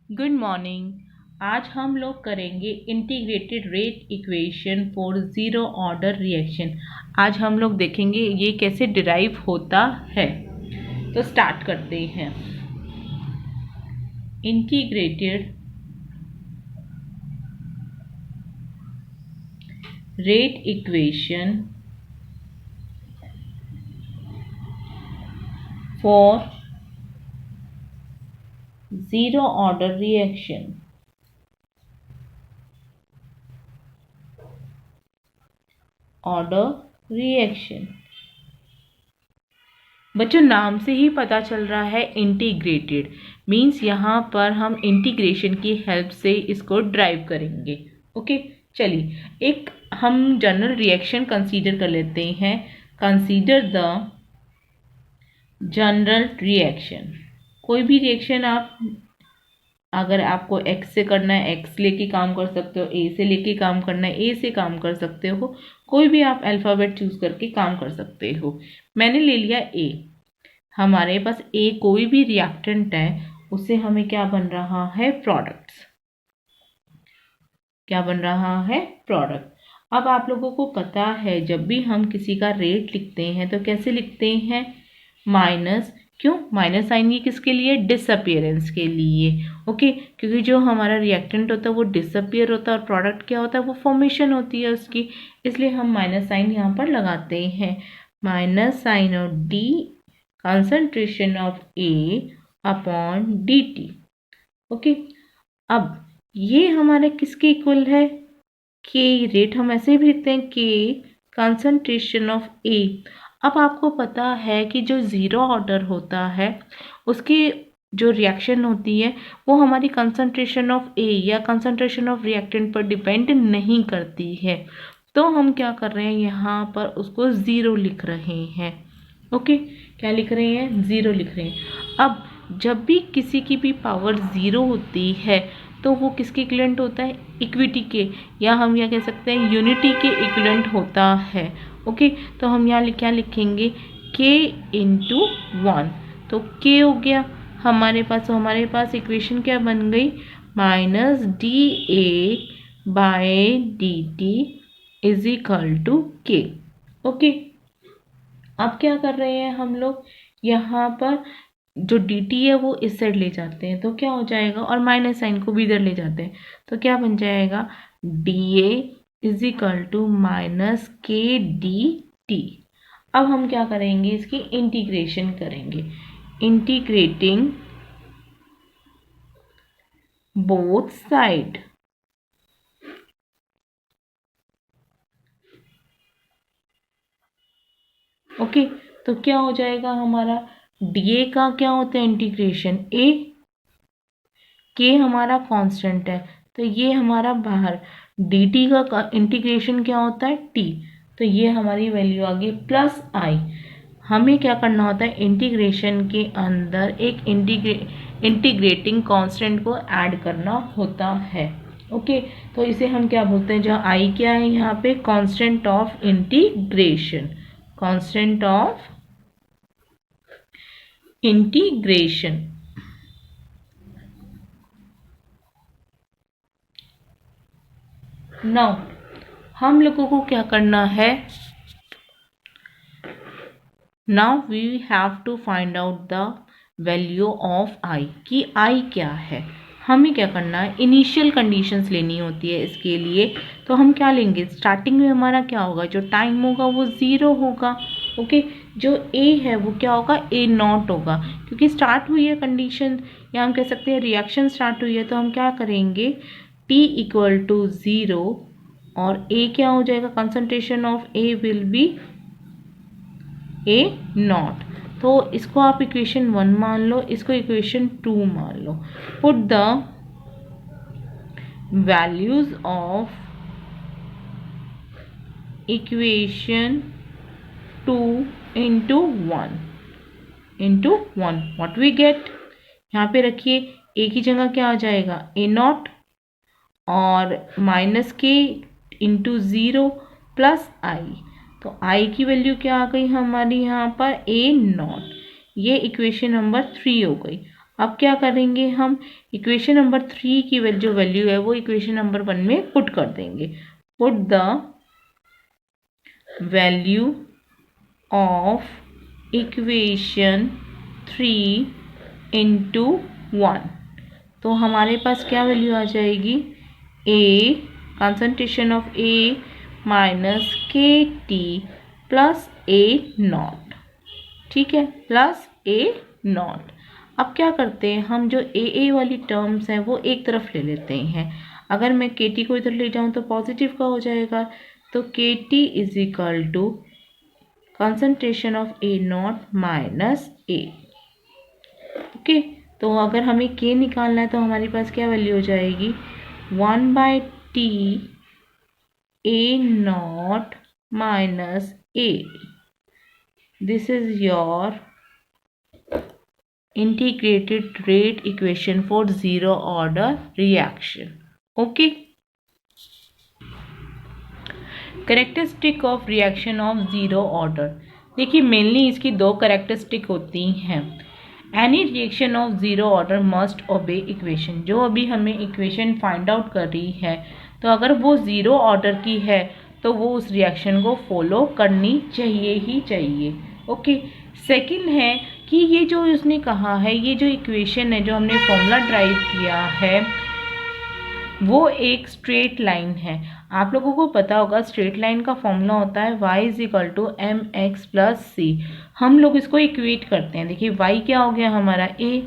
Good morning. आज हम लोग करेंगे integrated rate equation for zero order reaction. आज हम लोग देखेंगे ये कैसे डिराइव होता है। तो स्टार्ट करते हैं। Integrated rate equation for zero order reaction. बच्चों, नाम से ही पता चल रहा है इंटीग्रेटेड मीन्स यहाँ पर हम इंटीग्रेशन की हेल्प से इसको ड्राइव करेंगे। ओके, चलिए एक हम जनरल रिएक्शन कंसीडर कर लेते हैं। Consider the general reaction. कोई भी रिएक्शन आप अगर आपको एक्स से करना है एक्स लेके काम कर सकते हो, ए से लेके काम करना है ए से काम कर सकते हो। कोई भी आप अल्फ़ाबेट चूज करके काम कर सकते हो। मैंने ले लिया ए। हमारे पास ए कोई भी रिएक्टेंट है, उससे हमें क्या बन रहा है, प्रोडक्ट्स। क्या बन रहा है, प्रोडक्ट। अब आप लोगों को पता है जब भी हम किसी का रेट लिखते हैं तो कैसे लिखते हैं, माइनस। क्यों माइनस साइन, ये किसके लिए, डिसअपियरेंस के लिए। ओके, क्योंकि जो हमारा रिएक्टेंट होता है वो डिसअपियर होता है और प्रोडक्ट क्या होता है, वो फॉर्मेशन होती है उसकी, इसलिए हम माइनस साइन यहाँ पर लगाते हैं। Minus sign of D concentration of A upon D T. Okay, अब ये हमारा किसके इक्वल है, के। रेट हम ऐसे भी लिखते हैं, के कंसंट्रेशन ऑफ ए। अब आपको पता है कि जो ज़ीरो ऑर्डर होता है उसकी जो रिएक्शन होती है वो हमारी कंसंट्रेशन ऑफ ए या कंसंट्रेशन ऑफ रिएक्टेंट पर डिपेंड नहीं करती है। तो हम क्या कर रहे हैं, यहाँ पर उसको ज़ीरो लिख रहे हैं। ओके, क्या लिख रहे हैं, ज़ीरो लिख रहे हैं। अब जब भी किसी की भी पावर ज़ीरो होती है तो वो किसके इक्विवेलेंट होता है, इक्विटी के, या हम यह कह सकते हैं यूनिटी के इक्विवेलेंट होता है। ओके, तो हम यहाँ क्या लिखेंगे, के इंटू वन। तो के हो गया हमारे पास। तो हमारे पास इक्वेशन क्या बन गई, minus D A by D T is equal to K. Okay, अब क्या कर रहे हैं हम लोग, यहाँ पर जो डी टी है वो इस साइड ले जाते हैं तो क्या हो जाएगा, और माइनस साइन को भी इधर ले जाते हैं तो क्या बन जाएगा, D A is equal to minus K D T. अब हम क्या करेंगे, इसकी इंटीग्रेशन करेंगे। Integrating both side. ओके, तो क्या हो जाएगा हमारा, डीए का क्या होता है इंटीग्रेशन, ए, के हमारा कांस्टेंट है तो ये हमारा बाहर, dt का इंटीग्रेशन क्या होता है, t, तो ये हमारी वैल्यू आ गई प्लस आई। हमें क्या करना होता है, इंटीग्रेशन के अंदर एक इंटीग्रेटिंग कांस्टेंट को ऐड करना होता है। ओके, तो इसे हम क्या बोलते हैं, जहाँ आई क्या है यहाँ पे, constant of integration. Constant of integration. Now हम लोगों को क्या करना है, now we have to find out the value of I, कि आई क्या है। हमें क्या करना है, इनिशियल कंडीशंस लेनी होती है इसके लिए। तो हम क्या लेंगे, स्टार्टिंग में हमारा क्या होगा, जो टाइम होगा वो ज़ीरो होगा। ओके, जो ए है वो क्या होगा, ए नॉट होगा, क्योंकि स्टार्ट हुई है कंडीशन, या हम कह सकते हैं रिएक्शन स्टार्ट हुई है। तो हम क्या करेंगे, टी इक्वल टू ज़ीरो, और ए क्या हो जाएगा, concentration of A will be A not. तो इसको आप इक्वेशन 1 मान लो, इसको इक्वेशन 2 मान लो। Put the values of equation 2 into 1 what we get, यहाँ पे रखिए ए की जगह क्या आ जाएगा, ए नॉट, और माइनस के इंटू ज़ीरो प्लस आई। तो आई की वैल्यू क्या आ गई हमारी यहाँ पर, ए नॉट। ये इक्वेशन नंबर 3 हो गई। अब क्या करेंगे हम, इक्वेशन नंबर 3 की जो वैल्यू है वो इक्वेशन नंबर 1 में पुट कर देंगे। Put the value of equation 3 into 1, तो हमारे पास क्या वैल्यू आ जाएगी, ए कंसंट्रेशन ऑफ ए माइनस के टी प्लस ए नॉट, ठीक है, प्लस ए नॉट। अब क्या करते हैं हम, जो ए वाली टर्म्स हैं वो एक तरफ ले लेते हैं। अगर मैं के टी को इधर ले जाऊं तो पॉजिटिव का हो जाएगा, तो K T is equal to concentration of A not minus A. Okay, तो अगर हमें के निकालना है तो हमारे पास क्या वैल्यू हो जाएगी, 1/t A not minus A. This is your integrated rate equation for zero order reaction. Okay, characteristic of reaction of zero order, देखिए मेनली इसकी दो कैरेक्टरिस्टिक होती हैं। Any reaction of zero order must ओबे equation, जो अभी हमें equation find out कर रही है, तो अगर वो ज़ीरो ऑर्डर की है तो वो उस रिएक्शन को फॉलो करनी चाहिए ही चाहिए। ओके, सेकंड है कि ये जो उसने कहा है, ये जो इक्वेशन है जो हमने फॉर्मूला ड्राइव किया है वो एक स्ट्रेट लाइन है। आप लोगों को पता होगा स्ट्रेट लाइन का फॉर्मूला होता है y is equal to M X plus C. हम लोग इसको इक्वेट करते हैं, देखिए y क्या हो गया हमारा a,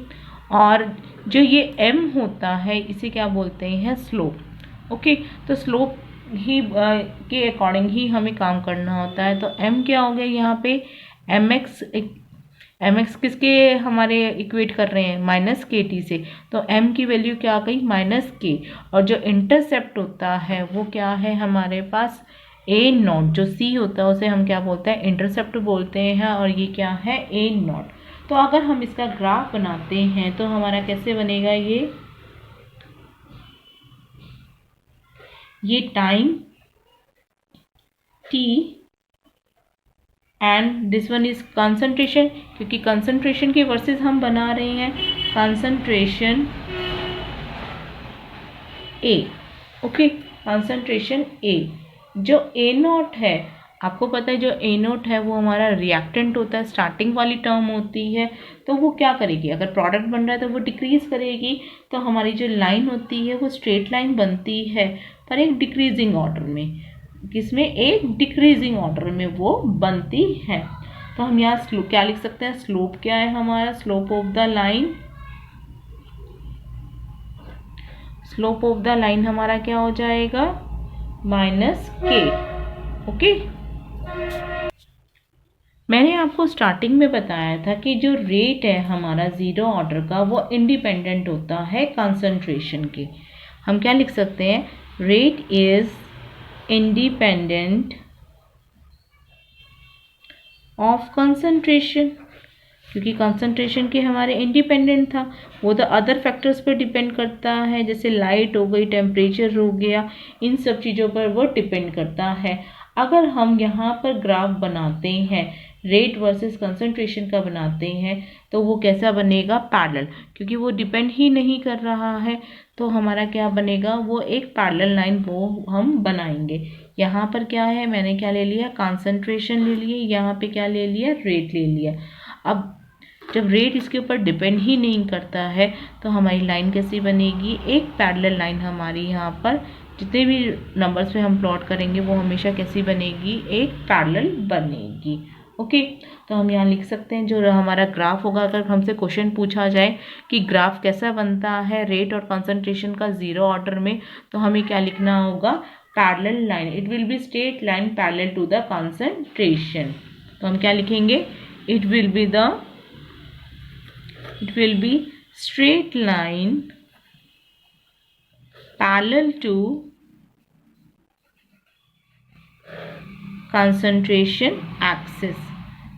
और जो ये m होता है इसे क्या बोलते हैं, स्लोप। ओके, तो स्लोप ही के अकॉर्डिंग ही हमें काम करना होता है। तो m क्या हो गया यहाँ पे, एम एक्स किसके हमारे इक्वेट कर रहे हैं, माइनस के टी से, तो m की वैल्यू क्या आ गई, माइनस के, और जो इंटरसेप्ट होता है वो क्या है हमारे पास, ए नॉट। जो c होता है उसे हम क्या बोलते हैं, इंटरसेप्ट बोलते हैं, और ये क्या है, ए नॉट। तो अगर हम इसका ग्राफ बनाते हैं तो हमारा कैसे बनेगा, ये time t and this one is concentration, क्योंकि कंसंट्रेशन के वर्सेस हम बना रहे हैं कंसंट्रेशन ए। ओके, कंसंट्रेशन ए, जो ए नॉट है आपको पता है, जो ए नॉट है वो हमारा रिएक्टेंट होता है, स्टार्टिंग वाली टर्म होती है, तो वो क्या करेगी, अगर प्रोडक्ट बन रहा है तो वो डिक्रीज करेगी, तो हमारी जो लाइन होती है वो स्ट्रेट लाइन बनती है पर एक डिक्रीजिंग ऑर्डर में, किसमें, एक डिक्रीजिंग ऑर्डर में वो बनती है। तो हम यहाँ स्लोप क्या लिख सकते हैं, स्लोप क्या है हमारा, slope of the line, slope of the line हमारा क्या हो जाएगा, माइनस के। ओके, मैंने आपको स्टार्टिंग में बताया था कि जो रेट है हमारा ज़ीरो ऑर्डर का वो इंडिपेंडेंट होता है कंसंट्रेशन के। हम क्या लिख सकते हैं, rate is independent of concentration, क्योंकि कंसंट्रेशन के हमारे इंडिपेंडेंट था, वो तो अदर फैक्टर्स पर डिपेंड करता है, जैसे लाइट हो गई, टेम्परेचर हो गया, इन सब चीज़ों पर वो डिपेंड करता है। अगर हम यहाँ पर ग्राफ बनाते हैं, रेट वर्सेस कंसंट्रेशन का बनाते हैं, तो वो कैसा बनेगा, पैरेलल, क्योंकि वो डिपेंड ही नहीं कर रहा है, तो हमारा क्या बनेगा, वो एक पैरेलल लाइन वो हम बनाएंगे। यहाँ पर क्या है, मैंने क्या ले लिया, कंसंट्रेशन ले लिए, यहाँ पे क्या ले लिया, रेट ले लिया। अब जब रेट इसके ऊपर डिपेंड ही नहीं करता है तो हमारी लाइन कैसी बनेगी, एक पैरेलल लाइन हमारी यहाँ पर जितने भी नंबर्स पे हम प्लॉट करेंगे वो हमेशा कैसी बनेगी, एक पैरेलल बनेगी। ओके, तो हम यहाँ लिख सकते हैं जो हमारा ग्राफ होगा, अगर हमसे क्वेश्चन पूछा जाए कि ग्राफ कैसा बनता है रेट और कंसंट्रेशन का ज़ीरो ऑर्डर में, तो हमें क्या लिखना होगा, parallel line, it will be straight line parallel to the concentration. तो हम क्या लिखेंगे, it will be straight line parallel to concentration axis,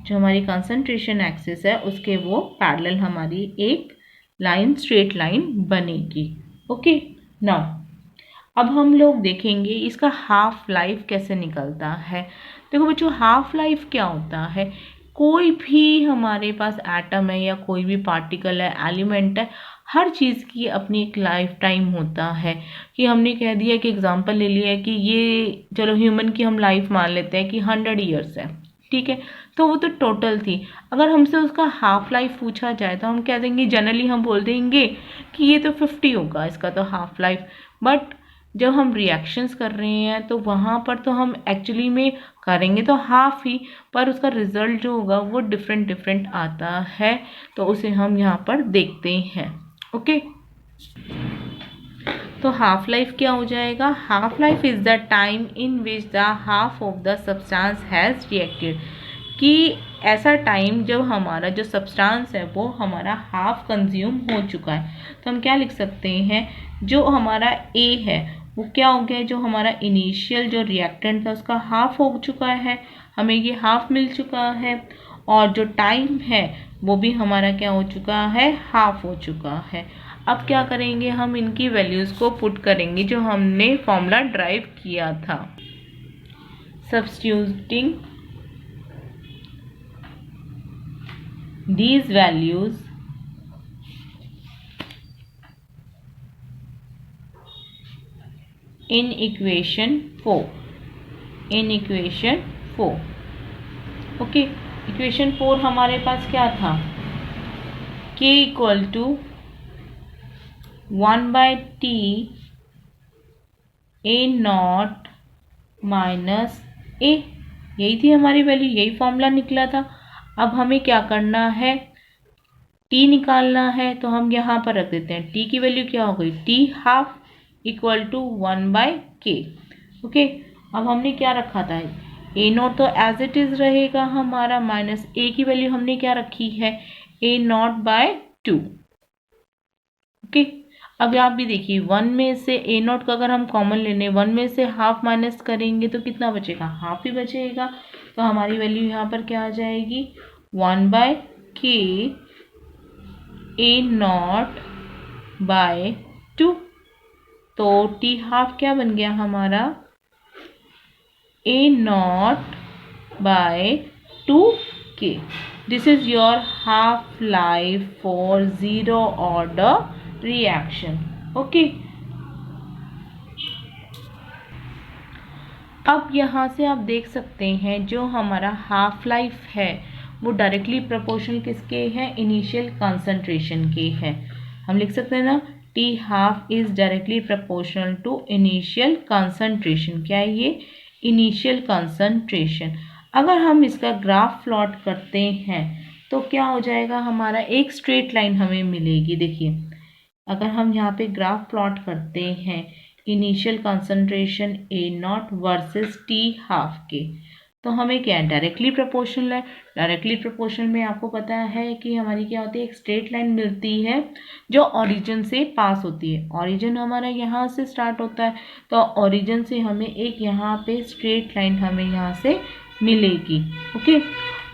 जो हमारी कंसंट्रेशन एक्सिस है उसके वो पैरेलल हमारी एक लाइन, स्ट्रेट लाइन बनेगी। ओके, नाउ अब हम लोग देखेंगे इसका हाफ लाइफ कैसे निकलता है। देखो बच्चों, हाफ लाइफ क्या होता है, कोई भी हमारे पास एटम है या कोई भी पार्टिकल है, एलिमेंट है, हर चीज़ की अपनी एक लाइफ टाइम होता है। कि हमने कह दिया कि एग्जांपल ले लिया है कि ये चलो ह्यूमन की हम लाइफ मान लेते हैं कि 100 ईयर्स है, ठीक है, तो वो तो टोटल थी। अगर हमसे उसका हाफ लाइफ पूछा जाए तो हम कह देंगे, जनरली हम बोल देंगे कि ये तो 50 होगा इसका तो हाफ लाइफ। बट जब हम रिएक्शंस कर रहे हैं तो वहाँ पर तो हम एक्चुअली में करेंगे तो हाफ ही, पर उसका रिजल्ट जो होगा वो डिफरेंट डिफरेंट आता है, तो उसे हम यहाँ पर देखते हैं। ओके, तो हाफ लाइफ क्या हो जाएगा? Half life is the time in which the half of the substance has reacted. कि ऐसा टाइम जब हमारा जो सब्सटेंस है वो हमारा हाफ कंज्यूम हो चुका है। तो हम क्या लिख सकते हैं, जो हमारा ए है वो क्या हो गया, जो हमारा इनिशियल जो रिएक्टेंट था उसका हाफ हो चुका है, हमें ये हाफ मिल चुका है, और जो टाइम है वो भी हमारा क्या हो चुका है, हाफ हो चुका है। अब क्या करेंगे, हम इनकी वैल्यूज़ को पुट करेंगे जो हमने फॉर्मूला ड्राइव किया था। Substituting these values in equation 4, okay. Equation 4 हमारे पास क्या था, k equal to 1/t a not minus a, यही थी हमारी वैल्यू, यही फॉर्मूला निकला था। अब हमें क्या करना है, t निकालना है, तो हम यहाँ पर रख देते हैं t की वैल्यू क्या हो गई, t half equal to 1/k। Okay, अब हमने क्या रखा था, a नॉट तो एज इट इज रहेगा हमारा, माइनस a की वैल्यू हमने क्या रखी है, a नॉट बाय 2। ओके, अब आप भी देखिए 1 में से a नॉट का अगर हम कॉमन लेने 1 में से हाफ माइनस करेंगे तो कितना बचेगा, हाफ ही बचेगा। तो हमारी वैल्यू यहाँ पर क्या आ जाएगी, 1/k a नॉट बाय 2। तो t हाफ क्या बन गया हमारा, a not by 2k। This is your half life for zero order reaction. Okay, अब यहाँ से आप देख सकते हैं जो हमारा हाफ लाइफ है वो डायरेक्टली प्रोपोर्शनल किसके हैं, इनिशियल कंसंट्रेशन के हैं। हम लिख सकते हैं ना, T half is directly proportional to initial concentration. क्या है ये, इनिशियल कंसंट्रेशन। अगर हम इसका ग्राफ प्लॉट करते हैं तो क्या हो जाएगा, हमारा एक स्ट्रेट लाइन हमें मिलेगी। देखिए अगर हम यहाँ पे ग्राफ प्लॉट करते हैं initial concentration A not versus T half के, तो हमें क्या है, डायरेक्टली प्रोपोर्शनल है। डायरेक्टली प्रोपोर्शनल में आपको पता है कि हमारी क्या होती है, एक स्ट्रेट लाइन मिलती है जो ओरिजिन से पास होती है। ओरिजिन हमारा यहाँ से स्टार्ट होता है, तो ओरिजिन से हमें एक यहाँ पे स्ट्रेट लाइन हमें यहाँ से मिलेगी। ओके,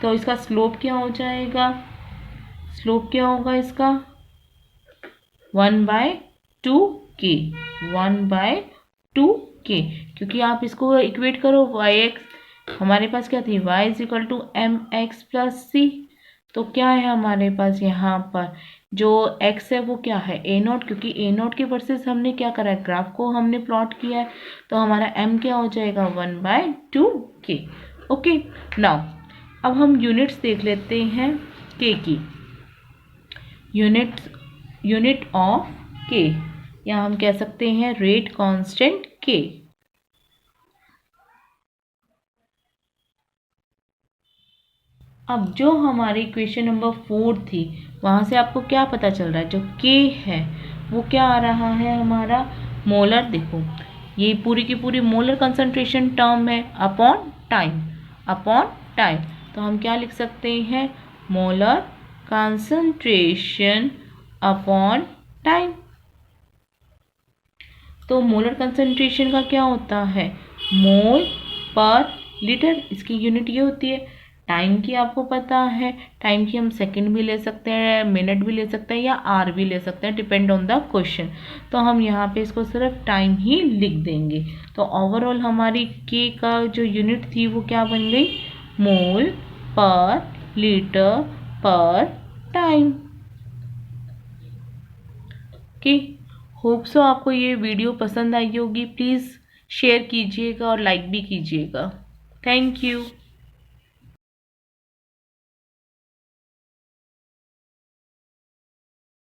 तो इसका स्लोप क्या हो जाएगा, स्लोप क्या होगा इसका, 1/2k, 1/2k। क्योंकि आप इसको इक्वेट करो yx, हमारे पास क्या थी, y is equal to mx plus c। तो क्या है हमारे पास यहाँ पर जो x है वो क्या है, a नॉट, क्योंकि a नॉट के वर्सेस हमने क्या करा है, ग्राफ को हमने प्लॉट किया है, तो हमारा m क्या हो जाएगा, 1/2k। ओके, नाउ अब हम यूनिट्स देख लेते हैं k की। यूनिट ऑफ k, या हम कह सकते हैं रेट कांस्टेंट k। अब जो हमारी इक्वेशन नंबर 4 थी वहां से आपको क्या पता चल रहा है, जो k है वो क्या आ रहा है हमारा, मोलर। देखो ये पूरी की पूरी मोलर कंसंट्रेशन टर्म है अपॉन टाइम, तो हम क्या लिख सकते हैं, मोलर कंसंट्रेशन अपॉन टाइम। तो मोलर कंसंट्रेशन का क्या होता है, मोल पर लीटर, इसकी यूनिट ये होती है। टाइम की आपको पता है, टाइम की हम सेकंड भी ले सकते हैं, मिनट भी ले सकते हैं, या आर भी ले सकते हैं, डिपेंड ऑन द क्वेश्चन। तो हम यहाँ पे इसको सिर्फ टाइम ही लिख देंगे। तो ओवरऑल हमारी के का जो यूनिट थी वो क्या बन गई, मोल पर लीटर पर टाइम। ओके, होप सो आपको ये वीडियो पसंद आई होगी। प्लीज़ शेयर कीजिएगा और लाइक भी कीजिएगा। Thank you.